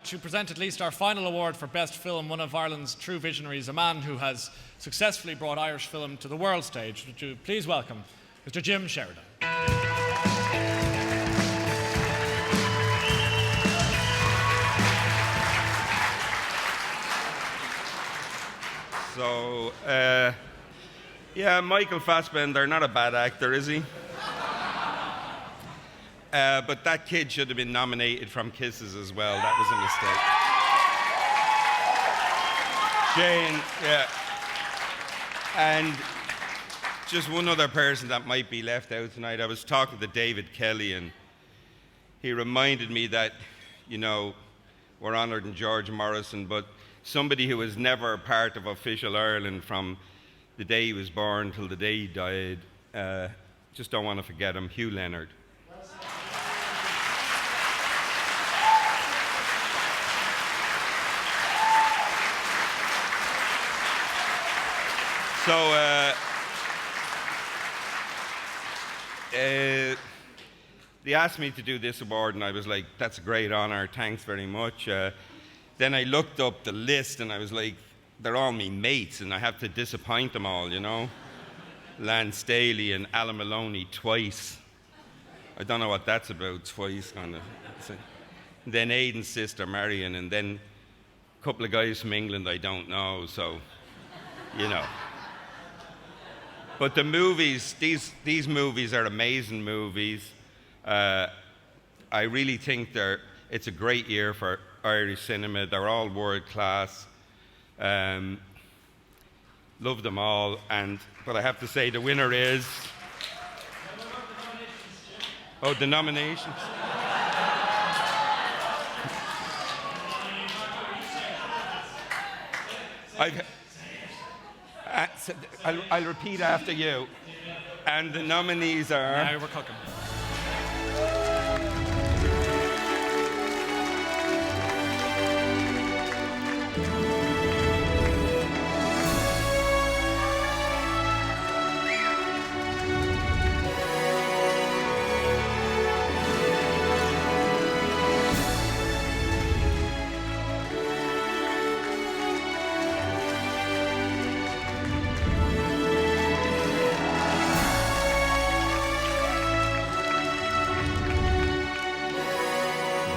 To present at least our final award for Best Film, one of Ireland's true visionaries, a man who has successfully brought Irish film to the world stage. Would you please welcome Mr. Jim Sheridan. So, yeah, Michael Fassbender, not a bad actor, is he? But that kid should have been nominated from Kisses as well. That was a mistake. Jane, yeah. And just one other person that might be left out tonight. I was talking to David Kelly, and he reminded me that, you know, we're honoured in George Morrison, but somebody who was never a part of official Ireland from the day he was born till the day he died, just don't want to forget him, Hugh Leonard. So, they asked me to do this award, and I was like, that's a great honour, thanks very much. Then I looked up the list, and I was like, they're all me mates, and I have to disappoint them all, you know? Lance Staley and Alan Maloney twice. I don't know what that's about, twice, kind of. Then Aidan's sister, Marion, and then a couple of guys from England I don't know, so, you know. But the movies, these movies are amazing movies. I really think it's a great year for Irish cinema. They're all world class. Love them all. But I have to say the winner is... Oh, the nominations. I'll repeat after you. And the nominees are... Now we're cooking.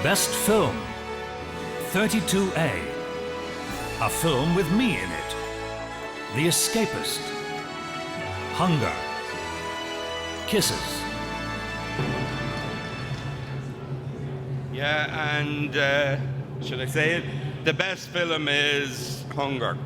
Best Film, 32A, a film with me in it, The Escapist, Hunger, Kisses. Yeah, and should I say it? The best film is Hunger.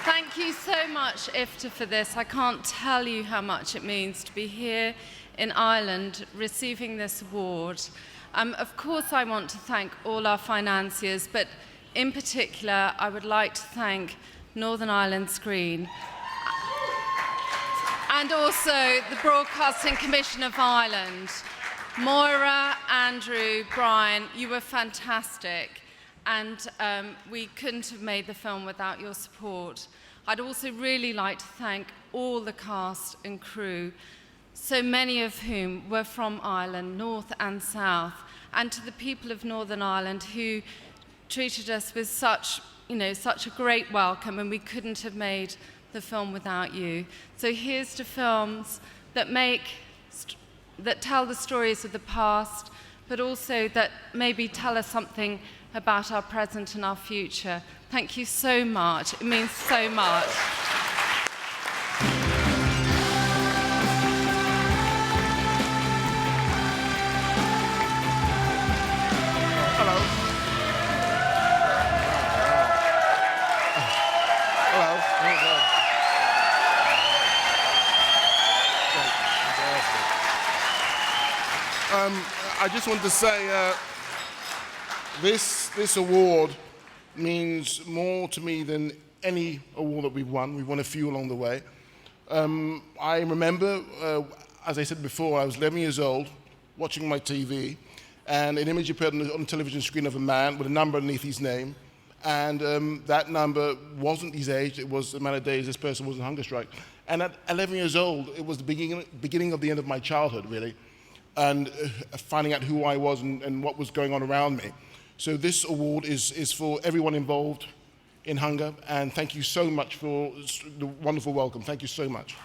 Thank you so much, IFTA, for this. I can't tell you how much it means to be here in Ireland receiving this award. Of course, I want to thank all our financiers, but in particular, I would like to thank Northern Ireland Screen and also the Broadcasting Commission of Ireland. Moira, Andrew, Brian, you were fantastic, and we couldn't have made the film without your support. I'd also really like to thank all the cast and crew, so many of whom were from Ireland, north and south, and to the people of Northern Ireland who treated us with such a great welcome, and we couldn't have made the film without you. So here's to films that tell the stories of the past, but also that maybe tell us something about our present and our future. Thank you so much. It means so much. Hello. I just want to say this award means more to me than any award that we've won. We've won a few along the way. I remember, as I said before, I was 11 years old, watching my TV, and an image appeared on the television screen of a man with a number underneath his name, and that number wasn't his age, it was the amount of days this person was on hunger strike. And at 11 years old, it was the beginning of the end of my childhood, really, and finding out who I was and what was going on around me. So this award is for everyone involved in hunger, and thank you so much for the wonderful welcome. Thank you so much.